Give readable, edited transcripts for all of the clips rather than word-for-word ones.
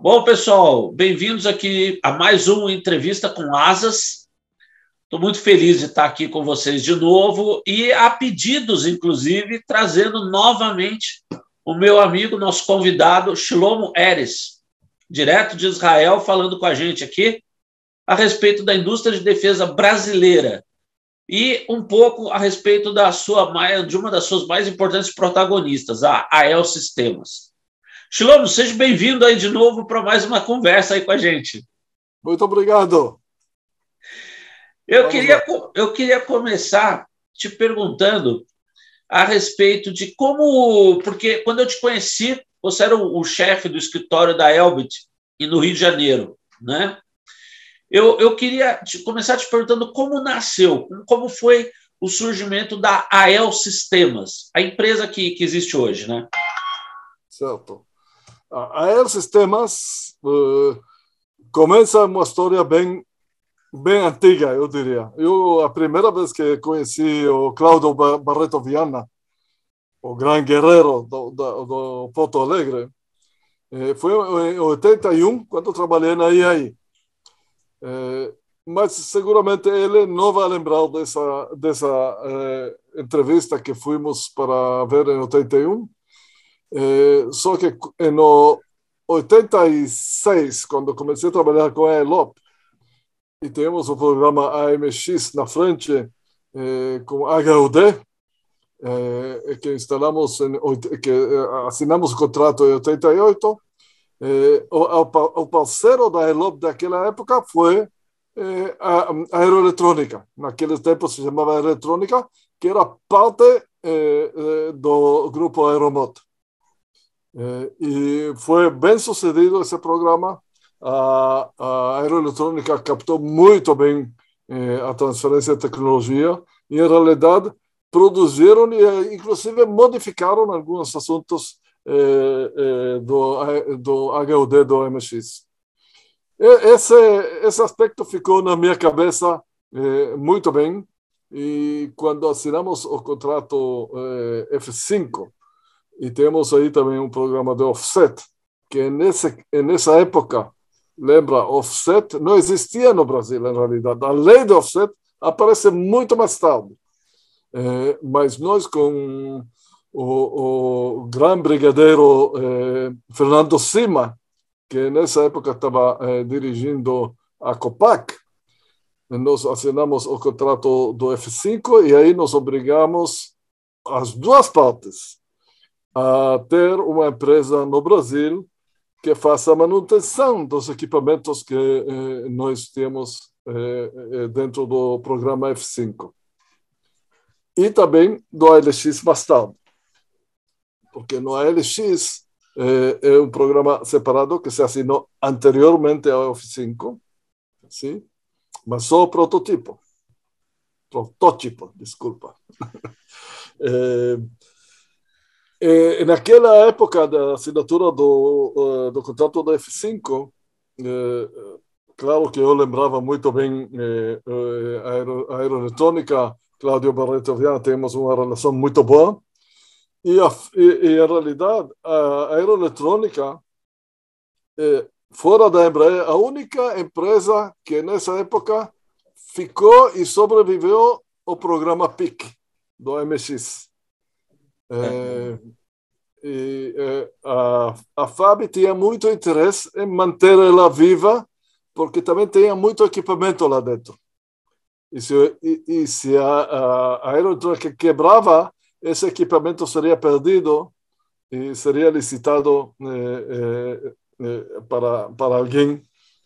Bom, pessoal, bem-vindos aqui a mais uma entrevista com Asas. Estou muito feliz de estar aqui com vocês de novo e a pedidos, inclusive, trazendo novamente o meu amigo, nosso convidado, Shlomo Eres, direto de Israel, falando com a gente aqui a respeito da indústria de defesa brasileira e um pouco a respeito de uma das suas mais importantes protagonistas, a AEL Sistemas. Shlomo, seja bem-vindo aí de novo para mais uma conversa aí com a gente. Muito obrigado. Eu queria começar te perguntando a respeito de como, porque quando eu te conheci, você era o chefe do escritório da Elbit e no Rio de Janeiro, né? Eu queria começar te perguntando como nasceu, como foi o surgimento da AEL Sistemas, a empresa que existe hoje, né? Certo. A AEL Sistemas começa uma história bem antiga, eu diria. A primeira vez que conheci o Cláudio Barreto Viana, o grande guerreiro do Porto Alegre, foi em 81, quando eu trabalhei na IAI. Mas seguramente ele não vai lembrar dessa entrevista que fomos para ver em 81. Só que no 86, quando comecei a trabalhar com a ELOP, e temos o programa AMX na frente, com HUD, que instalamos, que assinamos o contrato em 88, o parceiro da ELOP daquela época foi a Aeroeletrônica. Naqueles tempos se chamava Eletrônica, que era parte do grupo Aeromot. E foi bem sucedido esse programa. A Aeroeletrônica captou muito bem a transferência de tecnologia e, em realidade, produziram e, inclusive, modificaram alguns assuntos do HUD do MX. Esse aspecto ficou na minha cabeça muito bem. E quando assinamos o contrato F5, e temos aí também um programa de offset, que nessa época, lembra, offset não existia no Brasil, em realidade. A lei de offset aparece muito mais tarde. Mas nós, com o grande brigadeiro Fernando Sima, que nessa época estava dirigindo a Copac, nós assinamos o contrato do F5 e aí nos obrigamos, as duas partes, a ter uma empresa no Brasil que faça a manutenção dos equipamentos que nós temos dentro do programa F5. E também do ALX mais tarde, porque no ALX é um programa separado que se assinou anteriormente ao F5, sim? Mas só protótipo, desculpa. Naquela época da assinatura do contrato da F5, claro que eu lembrava muito bem a Aeroeletrônica, Cláudio Barreto Viana, temos uma relação muito boa, e em realidade a Aeroeletrônica, fora da Embraer, a única empresa que nessa época ficou e sobreviveu ao programa PIC do MX. A FAB tinha muito interesse em manter ela viva, porque também tinha muito equipamento lá dentro. E se a Aeroeletrônica quebrava, esse equipamento seria perdido e seria licitado para alguém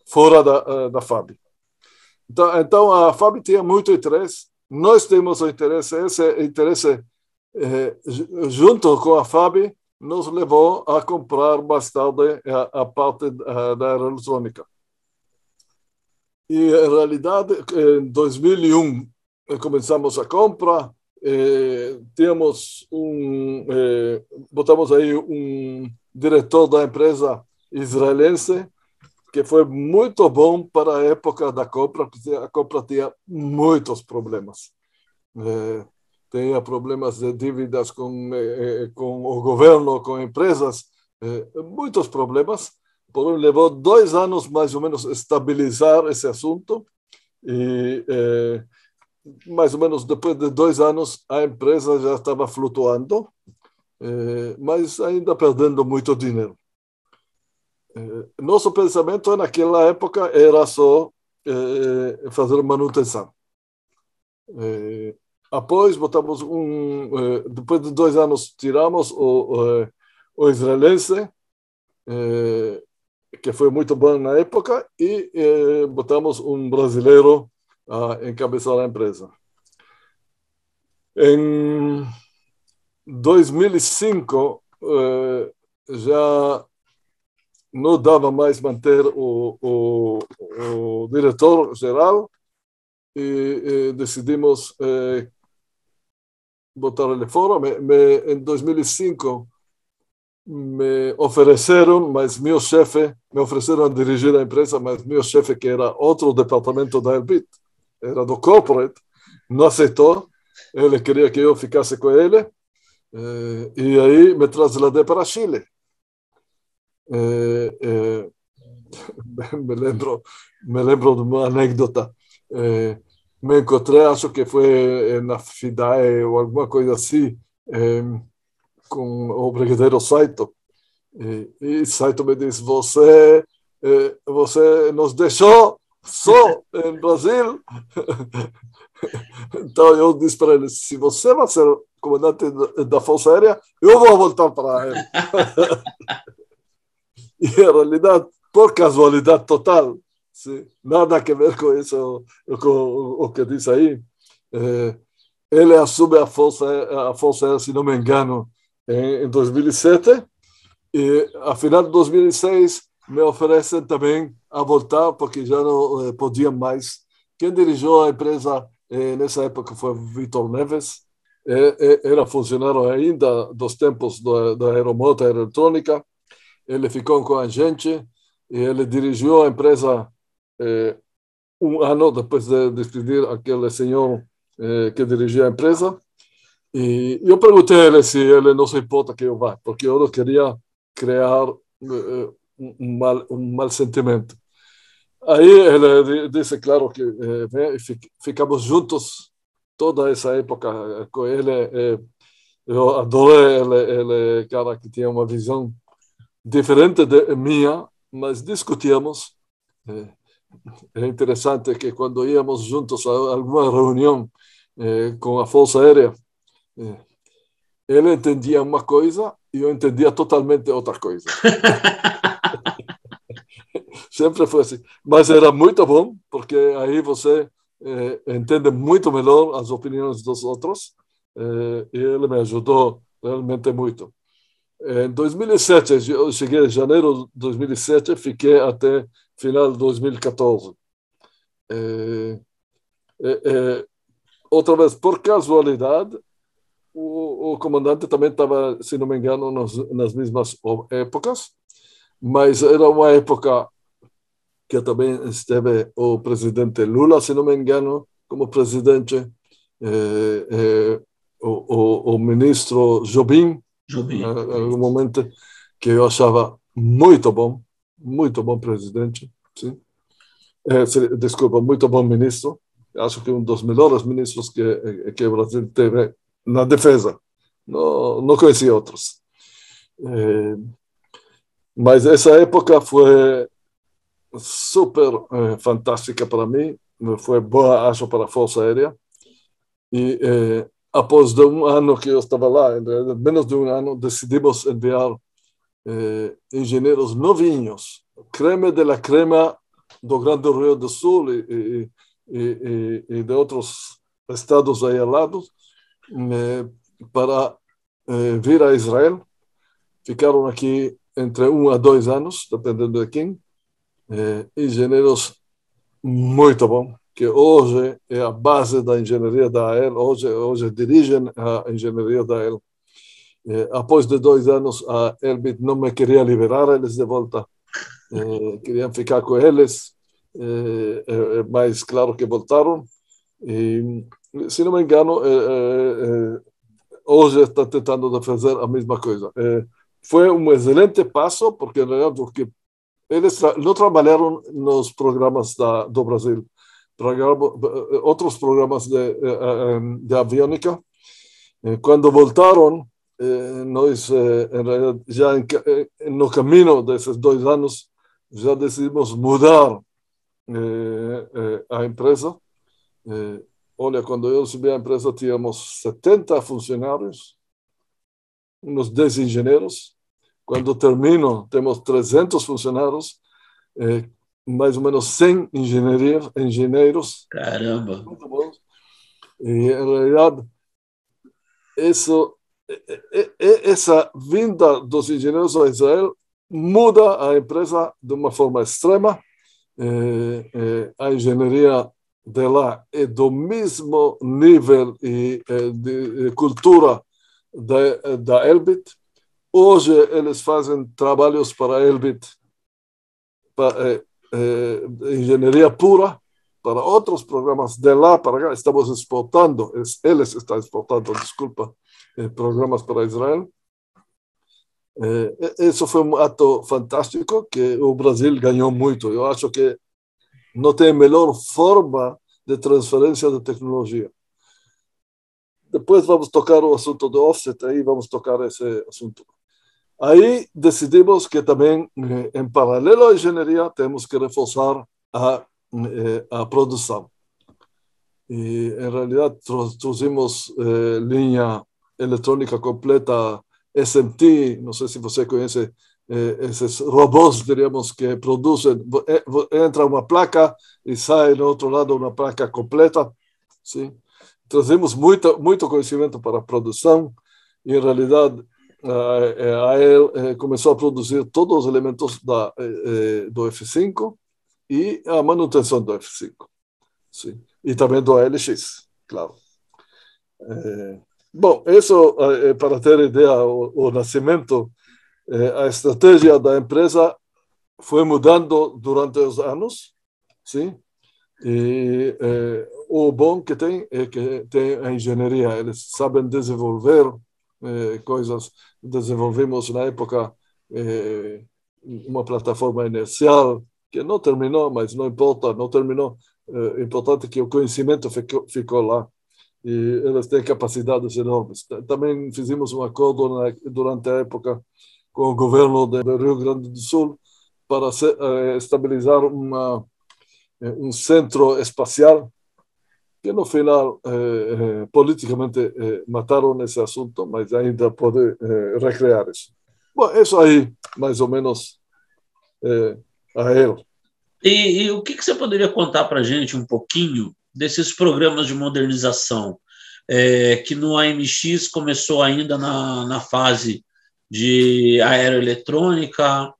fora da FAB. Então, a FAB tinha muito interesse, nós temos o interesse, esse interesse, junto com a FAB, nos levou a comprar mais tarde a parte da Aeroeletrônica. E, em realidade, em 2001, começamos a compra, botamos aí um diretor da empresa israelense, que foi muito bom para a época da compra, porque a compra tinha muitos problemas. Tinha problemas de dívidas com o governo, com empresas, muitos problemas, levou 2 anos mais ou menos estabilizar esse assunto e mais ou menos depois de 2 anos a empresa já estava flutuando, mas ainda perdendo muito dinheiro. Nosso pensamento naquela época era só fazer manutenção. Após botamos depois de 2 anos tiramos o israelense, que foi muito bom na época, e botamos um brasileiro a encabeçar a empresa. Em 2005 já não dava mais manter o diretor-geral e decidimos botar ele fora. Em 2005 me ofereceram, mas meu chefe, me ofereceram a dirigir a empresa, mas meu chefe, que era outro departamento da Elbit, era do corporate, não aceitou. Ele queria que eu ficasse com ele, e aí me trasladei para Chile. Me lembro de uma anécdota. Me encontrei, acho que foi na FIDAE ou alguma coisa assim, com o brigadeiro Saito. E Saito me disse: você nos deixou só em Brasil. Então eu disse para ele: se você vai ser comandante da Força Aérea, eu vou voltar para ele. E em realidade, por casualidade total, sim, nada a ver com isso, com o que disse aí, ele assume a Força Aérea, se não me engano, em 2007, e a final de 2006 me oferecem também a voltar, porque já não podiam mais. Quem dirigiu a empresa nessa época foi Vitor Neves, era funcionário ainda dos tempos da Aeromoto Aeroeletrônica. Ele ficou com a gente e ele dirigiu a empresa 1 ano depois de despedir aquele senhor que dirigia a empresa. E eu perguntei a ele se ele não se importa que eu vá, porque eu não queria criar um mal sentimento. Aí ele disse, claro, que ficamos juntos toda essa época com ele. Eu adorei ele, cara que tinha uma visão diferente da minha, mas discutíamos. É interessante que quando íamos juntos a alguma reunião com a Força Aérea, ele entendia uma coisa e eu entendia totalmente outra coisa. Sempre foi assim. Mas era muito bom, porque aí você entende muito melhor as opiniões dos outros, e ele me ajudou realmente muito. Em 2007, eu cheguei em janeiro de 2007, fiquei até final de 2014. Outra vez, por casualidade, o comandante também estava, se não me engano, nas mesmas épocas, mas era uma época que também esteve o presidente Lula, se não me engano, como presidente, o ministro Jobim, no momento que eu achava muito bom presidente, sim. Desculpa, muito bom ministro. Acho que um dos melhores ministros que o Brasil teve na defesa. Não conheci outros. Mas essa época foi super fantástica para mim. Foi boa, acho, para a Força Aérea. E após 1 ano que eu estava lá, menos de 1 ano, decidimos enviar engenheiros novinhos, creme de la crema do Grande Rio do Sul e de outros estados aí ao lado, para vir a Israel. Ficaram aqui entre 1 a 2 anos, dependendo de quem. Engenheiros muito bom, que hoje é a base da engenharia da AEL, hoje dirigem a engenharia da AEL. Após de 2 anos, a Elbit não me queria liberar eles de volta. Queriam ficar com eles, mas claro que voltaram. E, se não me engano, hoje está tentando fazer a mesma coisa. Foi um excelente passo, porque na verdade o que eles não trabalharam nos programas do Brasil, outros programas de aviônica. Quando voltaram, nós, em realidade, já no caminho desses 2 anos, já decidimos mudar a empresa. Olha, quando eu subi a empresa, tínhamos 70 funcionários, uns 10 engenheiros. Quando termino, temos 300 funcionários, mais ou menos 100 engenheiros. Caramba! E, em realidade, essa vinda dos engenheiros a Israel muda a empresa de uma forma extrema. A engenharia de lá é do mesmo nível de cultura da Elbit. Hoje eles fazem trabalhos para a Elbit, para engenharia pura, para outros programas de lá para cá. Estamos exportando, eles estão exportando, desculpa, programas para Israel. Isso foi um ato fantástico que o Brasil ganhou muito. Eu acho que não tem melhor forma de transferência de tecnologia. Depois vamos tocar o assunto do offset, aí vamos tocar esse assunto. Aí decidimos que também, em paralelo à engenharia, temos que reforçar a produção. E, em realidade, trouxemos linha eletrônica completa SMT, não sei se você conhece esses robôs, diríamos, que produzem, entra uma placa e sai do outro lado uma placa completa. Sim? Trazemos muito conhecimento para a produção e, em realidade, a EL começou a produzir todos os elementos do F5 e a manutenção do F5. Sim. E também do ALX, claro. Bom, isso para ter ideia, o nascimento, a estratégia da empresa foi mudando durante os anos, sim. E o bom que tem é que tem a engenharia, eles sabem desenvolver coisas. Desenvolvemos na época uma plataforma inercial que não terminou, mas não importa, não terminou. É importante que o conhecimento ficou lá. E eles têm capacidades enormes. Também fizemos um acordo durante a época com o governo do Rio Grande do Sul para estabilizar um centro espacial que no final politicamente mataram esse assunto, mas ainda pode recriar isso. Bom, isso aí, mais ou menos, a ele. E o que você poderia contar para a gente um pouquinho desses programas de modernização, que no AMX começou ainda na fase de aeroeletrônica,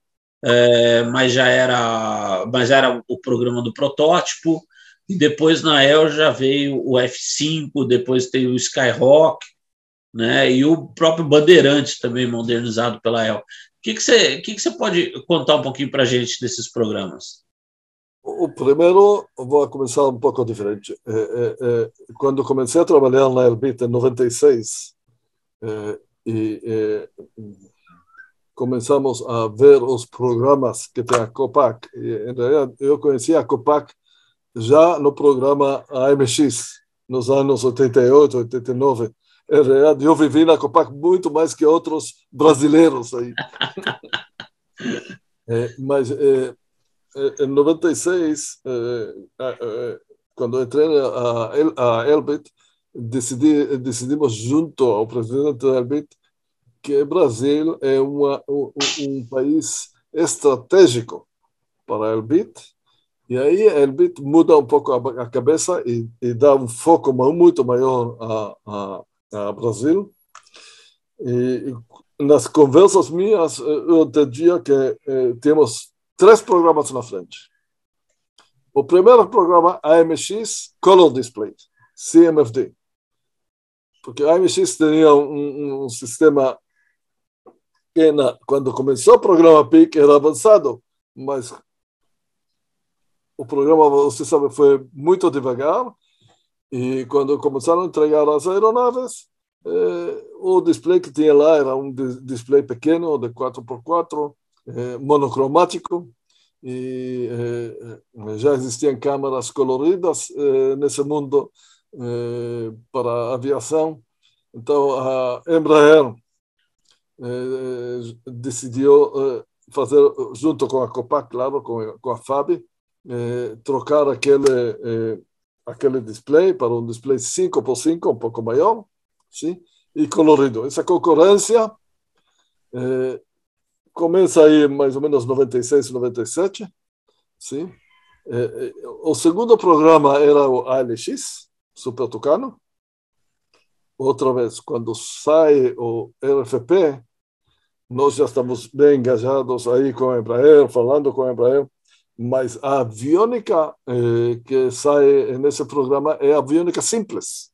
mas era o programa do protótipo, e depois na EL já veio o F5, depois tem o Skyhawk, né, e o próprio Bandeirantes também modernizado pela EL. O que você pode contar um pouquinho para a gente desses programas? O primeiro, vou começar um pouco diferente. Quando comecei a trabalhar na Elbit em 96, começamos a ver os programas que tem a Copac. Em realidade, eu conheci a Copac já no programa AMX, nos anos 88, 89. Em realidade, eu vivi na Copac muito mais que outros brasileiros aí. Mas em 96, quando entrei a Elbit, decidimos junto ao presidente da Elbit que o Brasil é um país estratégico para a Elbit, e aí a Elbit muda um pouco a cabeça e dá um foco muito maior a Brasil. E nas conversas minhas, eu entendia que temos 3 programas na frente. O primeiro programa, AMX Color Display, CMFD. Porque a AMX tinha um sistema que, quando começou o programa PIC, era avançado, mas o programa, você sabe, foi muito devagar, e quando começaram a entregar as aeronaves, o display que tinha lá era um display pequeno, de 4x4, monocromático, e já existiam câmaras coloridas nesse mundo para aviação. Então, a Embraer decidiu fazer, junto com a Copac, claro, com a FAB, trocar aquele display para um display 5x5, um pouco maior, sim, e colorido. Essa concorrência começa aí mais ou menos 96, 97, sim. O segundo programa era o ALX, Super Tucano. Outra vez, quando sai o RFP, nós já estamos bem engajados aí com a Embraer, falando com a Embraer, mas a aviônica que sai nesse programa é aviônica simples.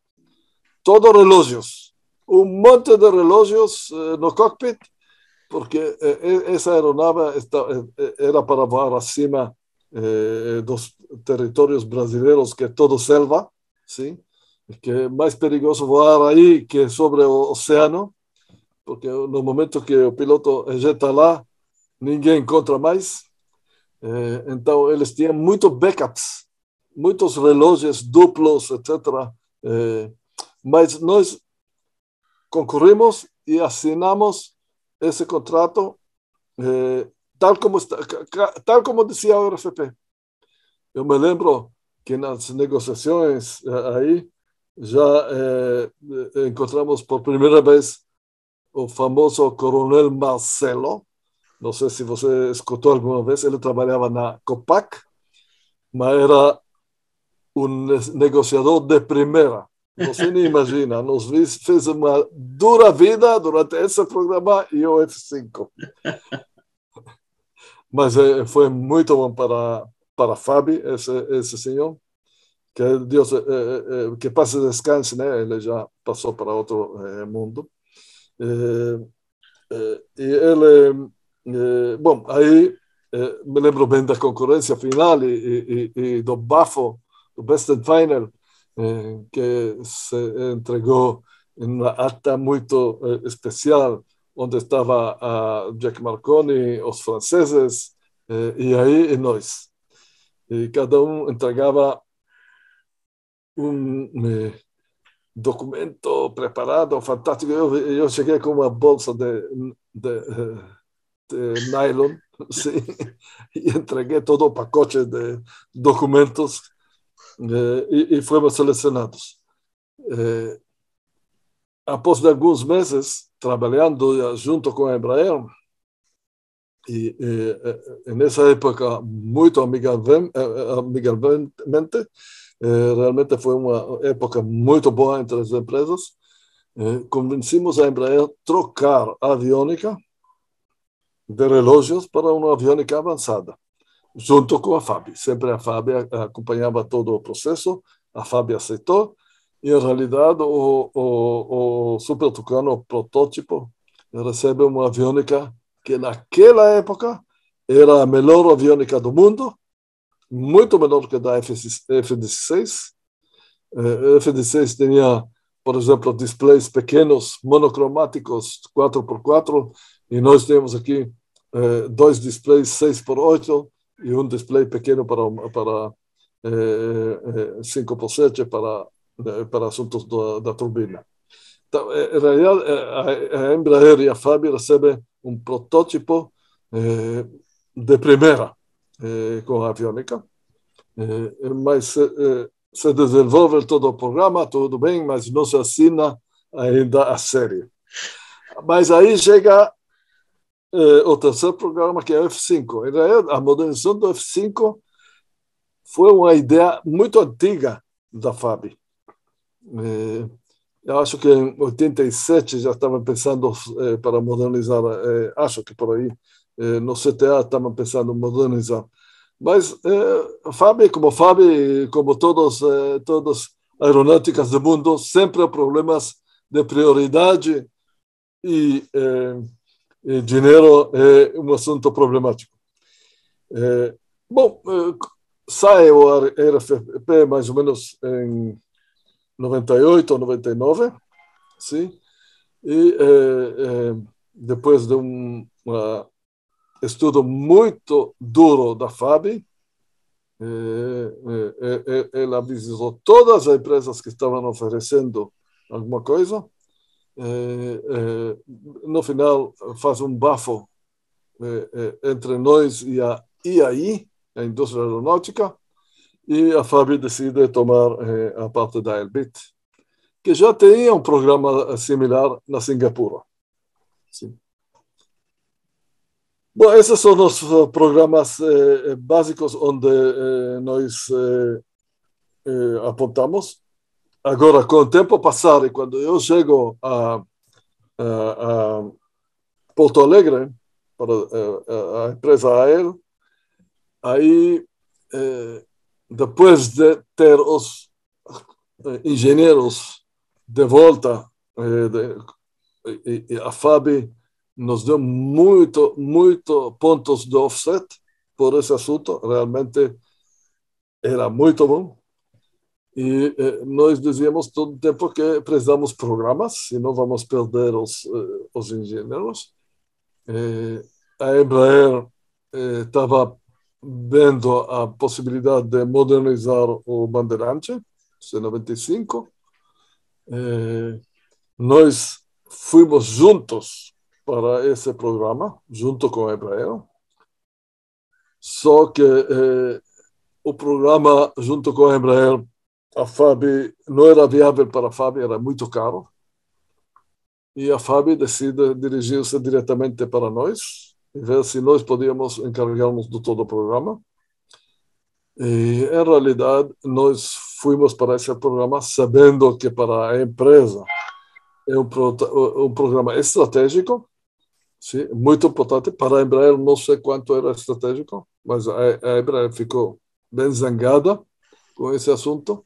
Todos relógios. Um monte de relógios no cockpit, porque essa aeronave era para voar acima dos territórios brasileiros, que é todo selva, sim? Que é mais perigoso voar aí que sobre o oceano, porque no momento que o piloto ejeta lá, ninguém encontra mais. Então, eles tinham muitos backups, muitos relógios duplos, etc. Mas nós concorrimos e assinamos esse contrato tal como dizia o RFP. Eu me lembro que nas negociações aí já encontramos por primeira vez o famoso Coronel Marcelo. Não sei se você escutou alguma vez, ele trabalhava na Copac, mas era um negociador de primeira. Você nem imagina, nos fez uma dura vida durante esse programa e o F5. Mas foi muito bom para a FAB, esse senhor. Que Deus que passe descanse, né? Ele já passou para outro mundo. E ele, bom, aí me lembro bem da concorrência final e do bafo, do Best and Final, que se entregou em uma ata muito especial, onde estava a Jack Marconi, os franceses, e aí e nós. E cada um entregava um documento preparado, fantástico. Eu cheguei com uma bolsa de nylon, sim, e entreguei todo o pacote de documentos e fomos selecionados. Após alguns meses trabalhando junto com a Embraer, e nessa época muito amigavelmente, realmente foi uma época muito boa entre as empresas, convencimos a Embraer a trocar a aviônica de relógios para uma aviônica avançada, junto com a FAB. Sempre a FAB acompanhava todo o processo, a FAB aceitou, e em realidade o Super Tucano protótipo recebe uma aviônica que naquela época era a melhor aviônica do mundo, muito melhor que a da F-16. A F-16 tinha, por exemplo, displays pequenos, monocromáticos, 4x4, e nós temos aqui dois displays 6x8 e um display pequeno para 5x7 para assuntos da turbina. Então, em realidade, a Embraer e a FAB recebem um protótipo de primeira com a aviônica, mas se desenvolve todo o programa, tudo bem, mas não se assina ainda a série. Mas aí chega o terceiro programa, que é o F5. A modernização do F5 foi uma ideia muito antiga da FAB. Eu acho que em 87 já estavam pensando para modernizar, acho que por aí, no CTA estavam pensando em modernizar. Mas FAB, como todas aeronáuticas do mundo, sempre há problemas de prioridade e dinheiro é um assunto problemático. Bom, sai o RFP mais ou menos em 98 ou 99, sim, e depois de uma estudo muito duro da FAB. Ela visitou todas as empresas que estavam oferecendo alguma coisa. No final, faz um bafo entre nós e a IAI, a indústria aeronáutica, e a FAB decide tomar a parte da Elbit, que já tinha um programa similar na Singapura. Sim. Bom, esses são os programas básicos onde nós apontamos. Agora, com o tempo passar, e quando eu chego a Porto Alegre, para a empresa AEL, aí, depois de ter os engenheiros de volta, a FAB nos deu muito pontos de offset por esse assunto, realmente era muito bom. E nós dizíamos todo o tempo que precisamos programas, senão vamos perder os engenheiros. A Embraer estava vendo a possibilidade de modernizar o Bandeirante, C-95. Nós fomos juntos para esse programa, junto com a Embraer. Só que o programa, junto com a Embraer, a FAB não era viável para a FAB, era muito caro. E a FAB decide dirigir-se diretamente para nós e ver se nós podíamos encarregarmos de todo o programa. E, em realidade, nós fomos para esse programa sabendo que para a empresa é um programa estratégico, sim, muito importante. Para a Embraer, não sei quanto era estratégico, mas a Embraer ficou bem zangada com esse assunto.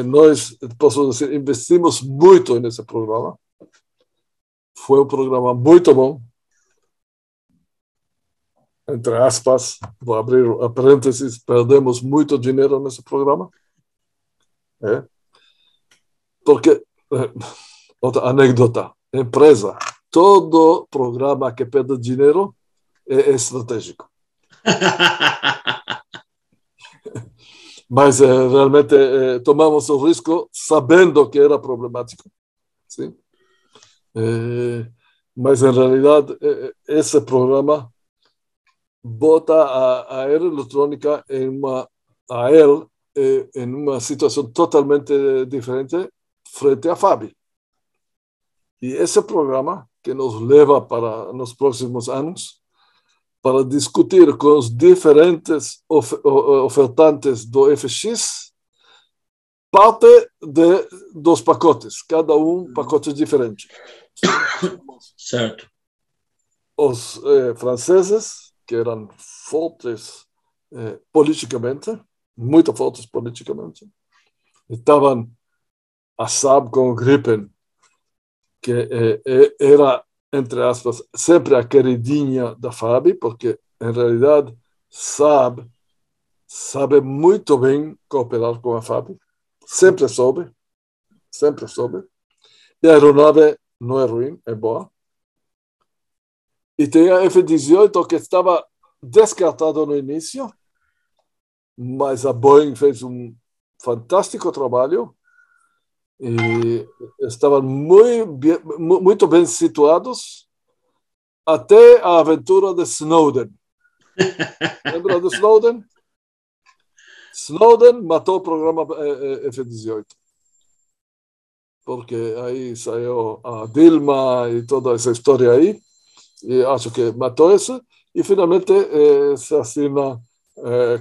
Nós, posso dizer, investimos muito nesse programa. Foi um programa muito bom. Entre aspas, vou abrir a parênteses, perdemos muito dinheiro nesse programa. Porque, outra anedota, empresa, todo programa que perde dinheiro é estratégico. Mas realmente tomamos o risco sabendo que era problemático. Sim? Mas, em realidade, esse programa bota a aeroeletrônica em uma situação totalmente diferente frente à FAB. E esse programa que nos leva para nos próximos anos para discutir com os diferentes ofertantes do FX parte dos pacotes, cada pacote diferente. Certo. Os franceses, que eram fortes politicamente, muito fortes politicamente, estavam a Saab com o Gripen, que era, entre aspas, sempre a queridinha da FAB, porque, em realidade, Saab sabe muito bem cooperar com a FAB, sempre soube, sempre soube. E a aeronave não é ruim, é boa. E tem a F-18, que estava descartado no início, mas a Boeing fez um fantástico trabalho e estavam muito bem situados até a aventura de Snowden. Lembra de Snowden? Snowden matou o programa F-18. Porque aí saiu a Dilma e toda essa história aí, e acho que matou isso, e finalmente se assina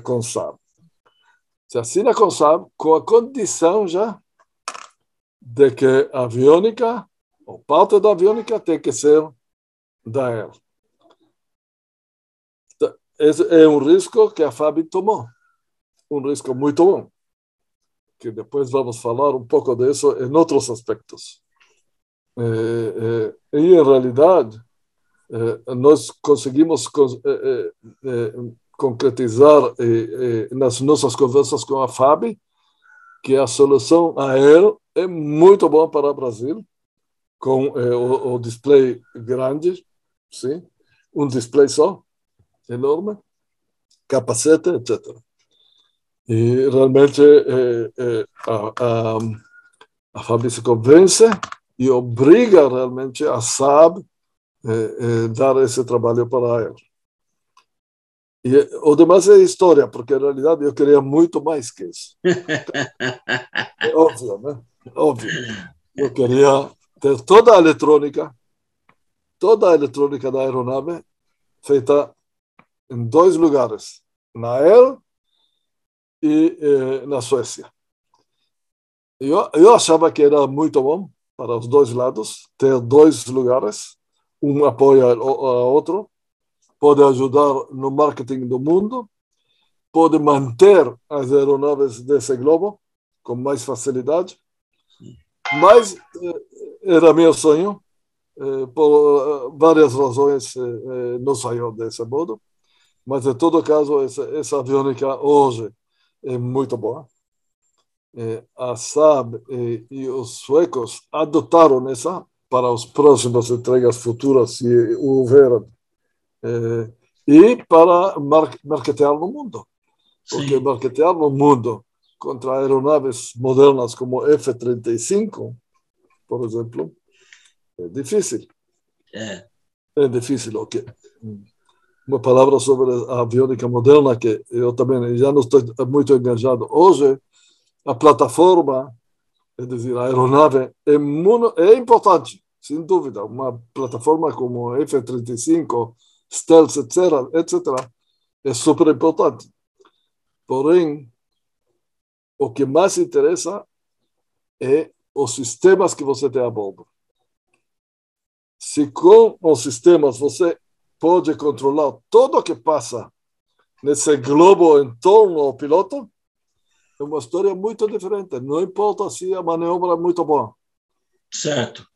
com Saab. Se assina com Saab com a condição já de que a aviônica, ou parte da aviônica, tem que ser da AEL. Esse é um risco que a FAB tomou, um risco muito bom, que depois vamos falar um pouco disso em outros aspectos. E, em realidade, nós conseguimos concretizar nas nossas conversas com a FAB que a solução AEL é muito boa para o Brasil, com o display grande, sim, um display só, enorme, capacete, etc. E realmente a Fábio se convence e obriga realmente a Saab dar esse trabalho para ela. E o demais é história, porque na realidade eu queria muito mais que isso. É óbvio, né? Óbvio. Eu queria ter toda a eletrônica da aeronave feita em 2 lugares, na AER e na Suécia. Eu achava que era muito bom para os 2 lados ter 2 lugares, um apoia ao outro, pode ajudar no marketing do mundo, pode manter as aeronaves desse globo com mais facilidade, mas era meu sonho, por várias razões não saiu desse modo, mas em todo caso essa aviônica hoje é muito boa. A Saab e os suecos adotaram essa para as próximas entregas futuras, se houver, e para marketear no mundo. Porque marketear no mundo contra aeronaves modernas como F-35, por exemplo, é difícil. É difícil. Okay. Uma palavra sobre a aviônica moderna, que eu também já não estou muito engajado. Hoje, a plataforma, é dizer, a aeronave, é importante, sem dúvida. Uma plataforma como F-35, Stealth, etc., é super importante. Porém, o que mais interessa é os sistemas que você tem a bordo. Se com os sistemas você pode controlar tudo o que passa nesse globo em torno ao piloto, é uma história muito diferente. Não importa se a manobra é muito boa. Certo.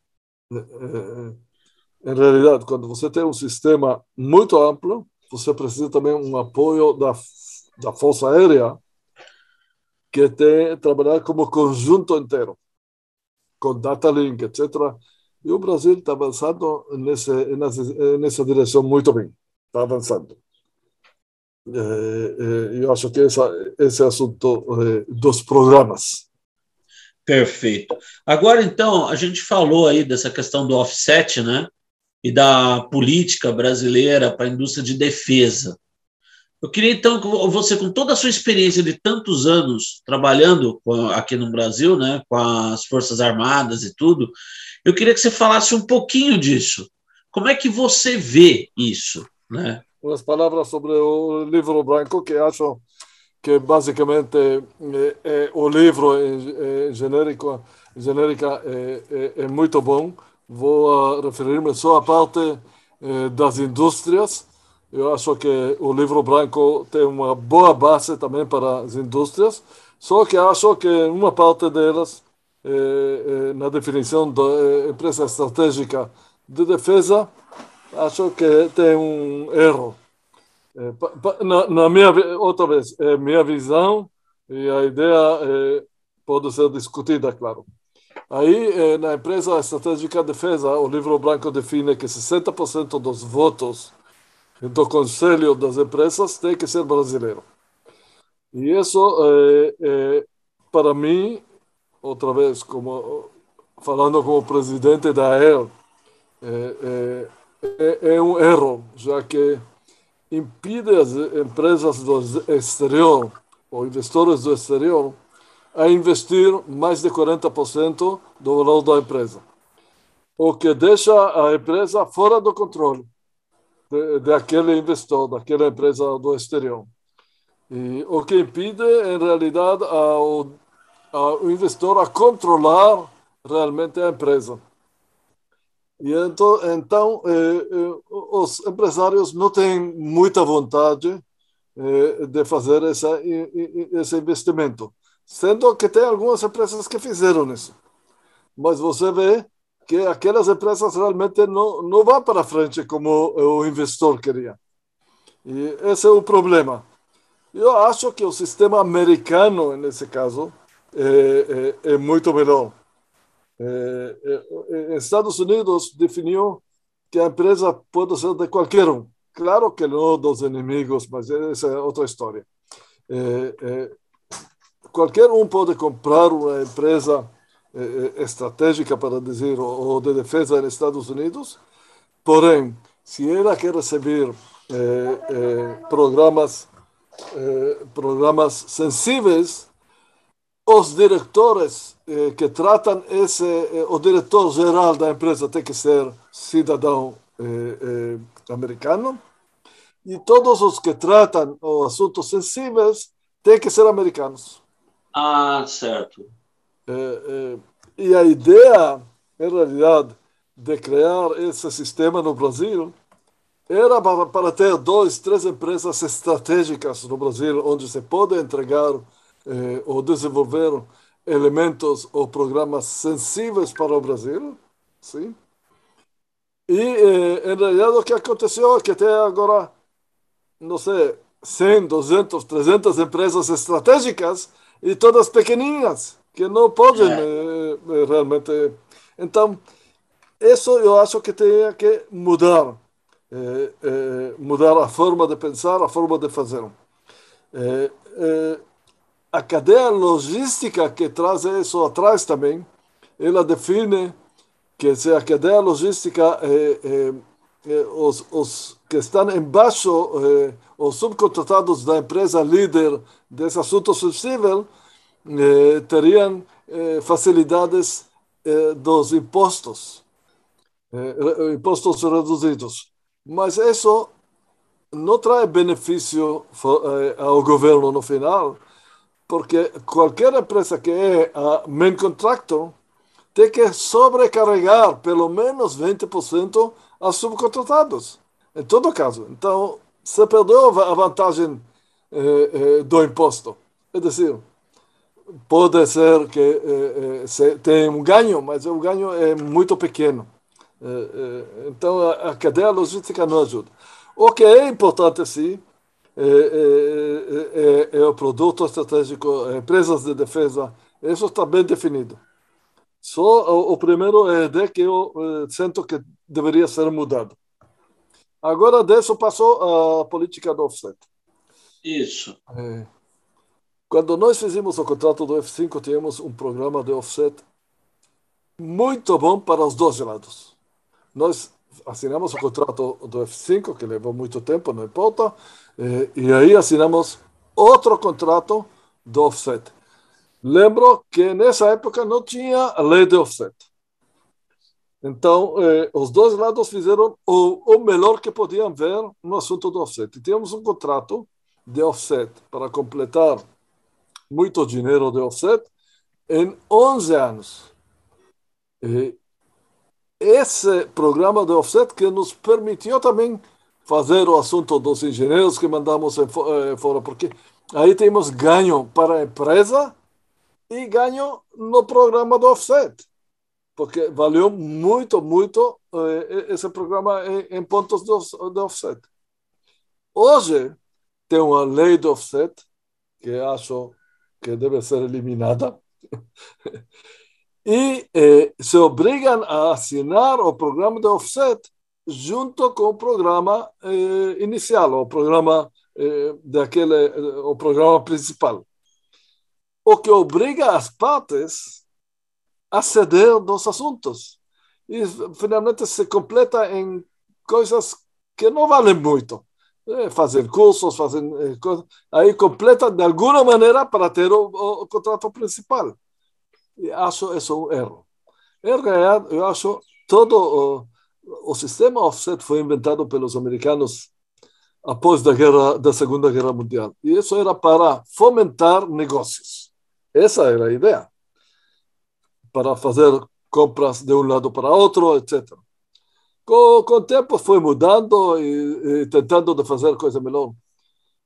Em realidade, quando você tem um sistema muito amplo, você precisa também um apoio da Força Aérea, que tem trabalhar como conjunto inteiro, com data link, etc. E o Brasil está avançando nessa direção muito bem. Está avançando. Eu acho que esse assunto dos programas. Perfeito. Agora, então, a gente falou aí dessa questão do offset, né? E da política brasileira para a indústria de defesa. Eu queria, então, que você, com toda a sua experiência de tantos anos trabalhando aqui no Brasil, né, com as Forças Armadas e tudo, eu queria que você falasse um pouquinho disso. Como é que você vê isso, né? Umas palavras sobre o livro branco, que acho que basicamente o livro genérica é muito bom. Vou referir-me só à parte das indústrias. Eu acho que o livro branco tem uma boa base também para as indústrias, só que acho que uma parte delas, na definição da empresa estratégica de defesa, acho que tem um erro. Outra vez, é minha visão e a ideia pode ser discutida, claro. Aí, na empresa estratégica de defesa, o livro branco define que 60% dos votos do conselho das empresas tem que ser brasileiro. E isso, para mim, outra vez, falando como presidente da AER, é um erro, já que impide as empresas do exterior, ou investidores do exterior, a investir mais de 40% do valor da empresa, o que deixa a empresa fora do controle daquele investidor, daquela empresa do exterior. E o que impede, em realidade, ao investidor a controlar realmente a empresa. E então os empresários não têm muita vontade de fazer esse investimento, sendo que tem algumas empresas que fizeram isso. Mas você vê que aquelas empresas realmente não vão para frente como o investidor queria. E esse é o problema. Eu acho que o sistema americano, nesse caso, muito melhor. Estados Unidos definiu que a empresa pode ser de qualquer um. Claro que não dos inimigos, mas essa é outra história. Qualquer um pode comprar uma empresa estratégica, para dizer, ou de defesa nos Estados Unidos, porém, se ela quer receber programas sensíveis, os diretores que tratam o diretor geral da empresa tem que ser cidadão americano, e todos os que tratam os assuntos sensíveis têm que ser americanos. Ah, certo. E a ideia, em realidade, de criar esse sistema no Brasil era para ter 2, 3 empresas estratégicas no Brasil, onde se pode entregar ou desenvolver elementos ou programas sensíveis para o Brasil, sim. E, em realidade, o que aconteceu é que até agora, não sei, 100, 200, 300 empresas estratégicas e todas pequenininhas, que não podem realmente. Então, isso eu acho que tem que mudar. Mudar a forma de pensar, a forma de fazer. A cadeia logística que traz isso atrás também, ela define que se a cadeia logística, os que estão embaixo, os subcontratados da empresa líder desse assunto sensível, teriam facilidades dos impostos, impostos reduzidos. Mas isso não traz benefício ao governo no final, porque qualquer empresa que é a main contractor tem que sobrecarregar pelo menos 20% a subcontratados, em todo caso. Então, você perdeu a vantagem do imposto. É dizer, pode ser que se tem um ganho, mas o ganho é muito pequeno. Então, a cadeia logística não ajuda. O que é importante, sim, é o produto estratégico, empresas de defesa, isso está bem definido. Só o primeiro é de que eu sinto que deveria ser mudado. Agora, disso passou a política do offset. Isso. Quando nós fizemos o contrato do F5, tínhamos um programa de offset muito bom para os dois lados. Nós assinamos o contrato do F5, que levou muito tempo, não importa, e aí assinamos outro contrato do offset. Lembro que nessa época não tinha a lei de offset. Então, os dois lados fizeram o melhor que podiam ver no assunto do offset. E tínhamos um contrato de offset para completar muito dinheiro de offset em 11 anos. E esse programa de offset que nos permitiu também fazer o assunto dos engenheiros que mandamos fora, porque aí temos ganho para a empresa e ganho no programa do offset, porque valeu muito, muito esse programa em pontos de offset. Hoje tem uma lei de offset que acho que deve ser eliminada e se obrigam a assinar o programa de offset junto com o programa inicial, o programa o programa principal, o que obriga as partes a ceder dos assuntos. E finalmente se completa em coisas que não valem muito. Fazer cursos, fazer coisas. Aí completa de alguma maneira para ter o contrato principal. E acho isso um erro. Em realidade, eu acho todo o sistema offset foi inventado pelos americanos após da Segunda Guerra Mundial. E isso era para fomentar negócios. Essa era a ideia. Para fazer compras de um lado para outro, etc. Com o tempo foi mudando e tentando de fazer coisa melhor.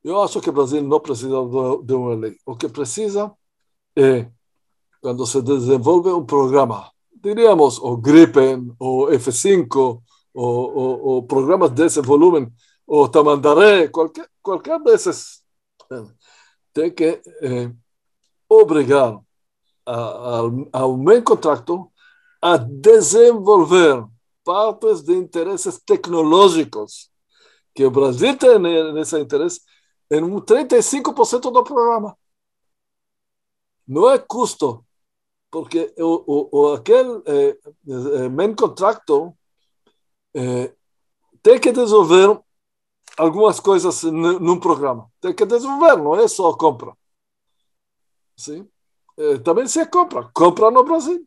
Eu acho que o Brasil não precisa de uma lei. O que precisa é, quando se desenvolve um programa, diríamos o Gripen, o F5, o programas desse volume, o Tamandaré, qualquer desses, tem que obrigar ao main contractor a desenvolver partes de interesses tecnológicos, que o Brasil tem nesse interesse, em 35% do programa. Não é custo, porque aquele main contractor tem que desenvolver algumas coisas num programa. Tem que desenvolver, não é só compra. Sim? Também se compra. Compra no Brasil.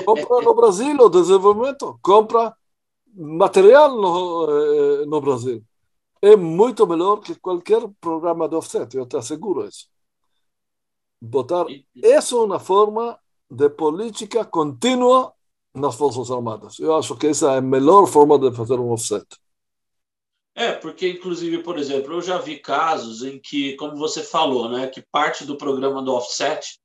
Compra no Brasil o desenvolvimento. Compra material no Brasil. É muito melhor que qualquer programa de offset, eu te asseguro isso. Botar isso é uma forma de política contínua nas Forças Armadas. Eu acho que essa é a melhor forma de fazer um offset. Porque, inclusive, por exemplo, eu já vi casos em que, como você falou, né, que parte do programa do offset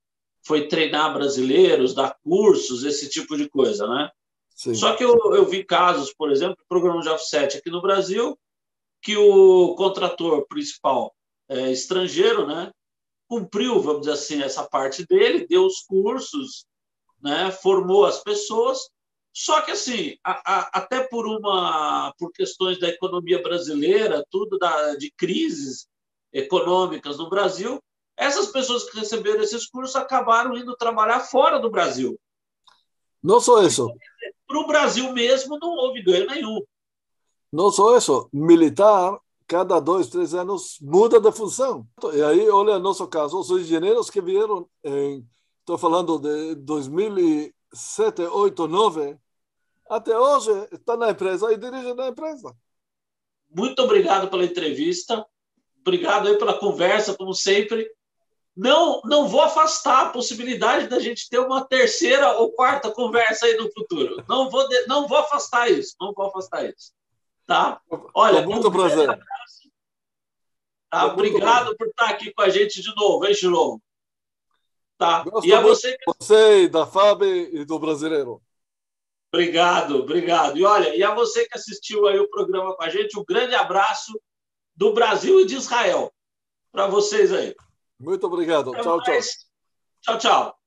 foi treinar brasileiros, dar cursos, esse tipo de coisa, né? Sim. Só que eu vi casos, por exemplo, programa de offset aqui no Brasil, que o contrator principal estrangeiro, né, cumpriu, vamos dizer assim, essa parte dele, deu os cursos, né, formou as pessoas. Só que, assim, até por questões da economia brasileira, tudo de crises econômicas no Brasil, essas pessoas que receberam esses cursos acabaram indo trabalhar fora do Brasil. Não só isso. Para o Brasil mesmo não houve ganho nenhum. Não só isso. Militar, cada 2, 3 anos, muda de função. E aí, olha, nosso caso, os engenheiros que vieram, estou falando de 2007, 8, 9, até hoje está na empresa e dirige na empresa. Muito obrigado pela entrevista. Obrigado aí pela conversa, como sempre. Não vou afastar a possibilidade da gente ter uma terceira ou quarta conversa aí no futuro. Não vou afastar isso. Não vou afastar isso. Tá? Olha, com muito prazer. Abraço, tá? Obrigado por estar aqui com a gente de novo, hein, Shilom? Tá? Gosto E a muito você de você, da FAB e do Brasileiro. Obrigado, obrigado. E olha, e a você que assistiu aí o programa com a gente, um grande abraço do Brasil e de Israel para vocês aí. Muito obrigado. Até Tchau, tchau. mais. Tchau, tchau.